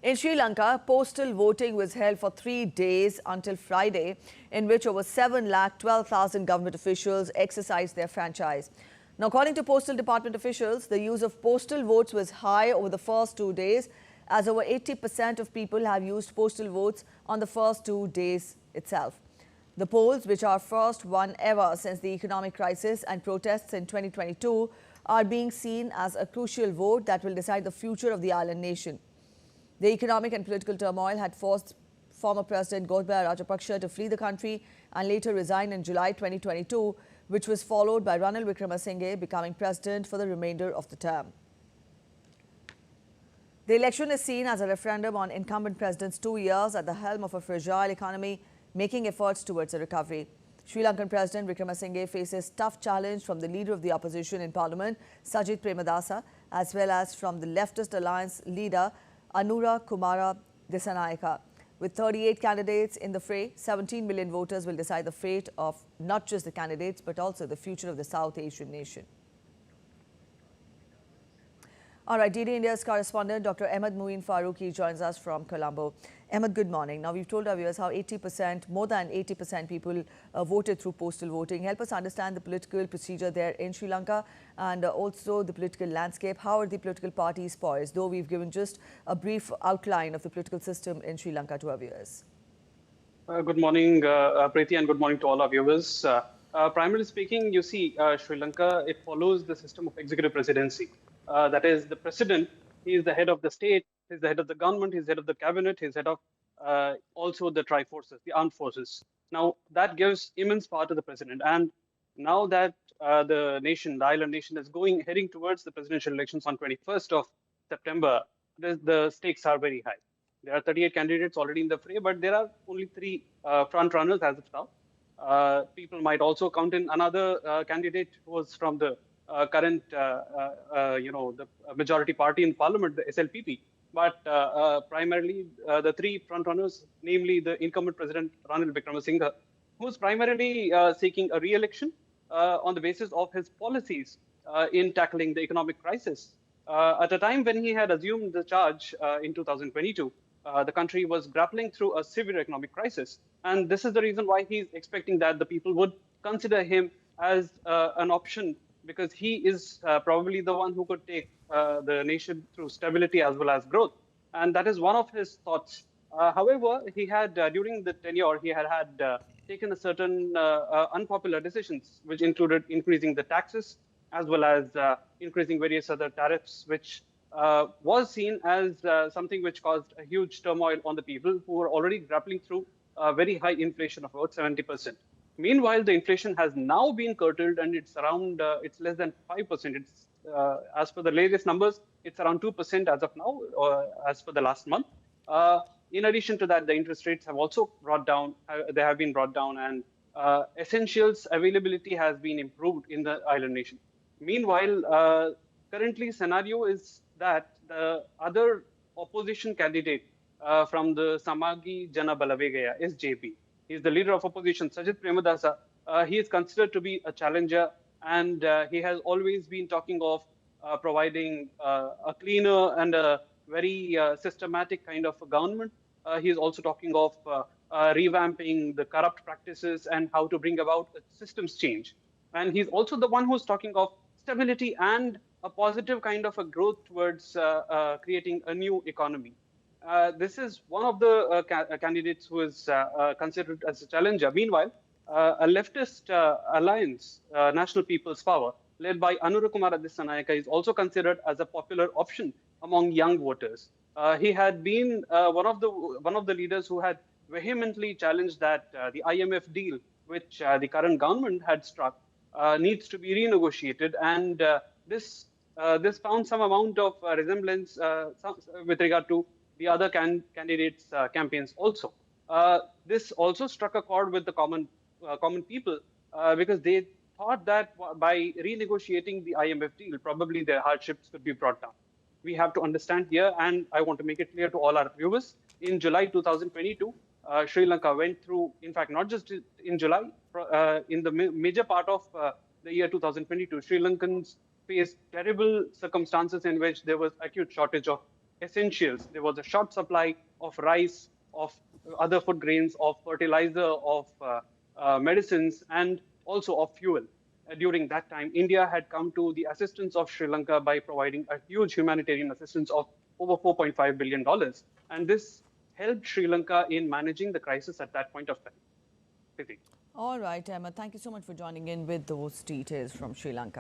In Sri Lanka, postal voting was held for 3 days until Friday, in which over 7,12,000 government officials exercised their franchise. Now, according to Postal Department officials, the use of postal votes was high over the first 2 days, as over 80% of people have used postal votes on the first 2 days itself. The polls, which are first one ever since the economic crisis and protests in 2022, are being seen as a crucial vote that will decide the future of the island nation. The economic and political turmoil had forced former President Gotabaya Rajapaksa to flee the country and later resign in July 2022, which was followed by Ranil Wickremesinghe becoming president for the remainder of the term. The election is seen as a referendum on incumbent president's 2 years at the helm of a fragile economy, making efforts towards a recovery. Sri Lankan President Wickremesinghe faces tough challenge from the leader of the opposition in parliament, Sajith Premadasa, as well as from the leftist alliance leader, Anura Kumara Dissanayaka. With 38 candidates in the fray, 17 million voters will decide the fate of not just the candidates, but also the future of the South Asian nation. All right, DD India's correspondent, Dr. Ahmed Muin Farooqi, joins us from Colombo. Ahmed, good morning. Now, we've told our viewers how 80%, more than 80% people voted through postal voting. Help us understand the political procedure there in Sri Lanka and also the political landscape. How are the political parties poised? Though we've given just a brief outline of the political system in Sri Lanka to our viewers. Good morning, Preeti, and good morning to all our viewers. Primarily speaking, you see, Sri Lanka, it follows the system of executive presidency. That is, the president, he is the head of the state, he's the head of the government, he's the head of the cabinet, he's head of also the tri-forces, the armed forces. Now, that gives immense power to the president. And now that the nation, the island nation, is heading towards the presidential elections on 21st of September, the stakes are very high. There are 38 candidates already in the fray, but there are only 3 front runners as of now. People might also count in another candidate who was from the current, the majority party in parliament, the SLPP. But primarily, the 3 frontrunners, namely the incumbent president Ranil Wickremesinghe, who's primarily seeking a re-election on the basis of his policies in tackling the economic crisis. At a time when he had assumed the charge in 2022, the country was grappling through a severe economic crisis. And this is the reason why he's expecting that the people would consider him as an option, because he is probably the one who could take the nation through stability as well as growth. And that is one of his thoughts. However, he had, during the tenure, he had taken a certain unpopular decisions, which included increasing the taxes as well as increasing various other tariffs, which was seen as something which caused a huge turmoil on the people who were already grappling through very high inflation of about 70%. Meanwhile, the inflation has now been curtailed and it's around, it's less than 5%. It's, as per the latest numbers, it's around 2% as of now, as per the last month. In addition to that, the interest rates have also brought down, they have been brought down, and essentials availability has been improved in the island nation. Meanwhile, currently scenario is that the other opposition candidate from the Samagi Jana Balavegaya is JP. He's the leader of opposition, Sajith Premadasa. He is considered to be a challenger, and he has always been talking of providing a cleaner and a very systematic kind of a government. He is also talking of revamping the corrupt practices and how to bring about a systems change. And he's also the one who's talking of stability and a positive kind of a growth towards creating a new economy. This is one of the candidates who is considered as a challenger. Meanwhile, a leftist alliance, National People's Power, led by Anura Kumara Dissanayaka, is also considered as a popular option among young voters. He had been one of the leaders who had vehemently challenged that the IMF deal, which the current government had struck, needs to be renegotiated, and this found some amount of resemblance with regard to the other candidates' campaigns also. This also struck a chord with the common people because they thought that by renegotiating the IMF deal, probably their hardships could be brought down. We have to understand here, and I want to make it clear to all our viewers, in July 2022, Sri Lanka went through, in fact, not just in July, in the major part of the year 2022, Sri Lankans faced terrible circumstances in which there was acute shortage of essentials. There was a short supply of rice, of other food grains, of fertilizer, of medicines, and also of fuel. During that time, India had come to the assistance of Sri Lanka by providing a huge humanitarian assistance of over $4.5 billion. And this helped Sri Lanka in managing the crisis at that point of time. Priti. All right, Emma, thank you so much for joining in with those details from Sri Lanka.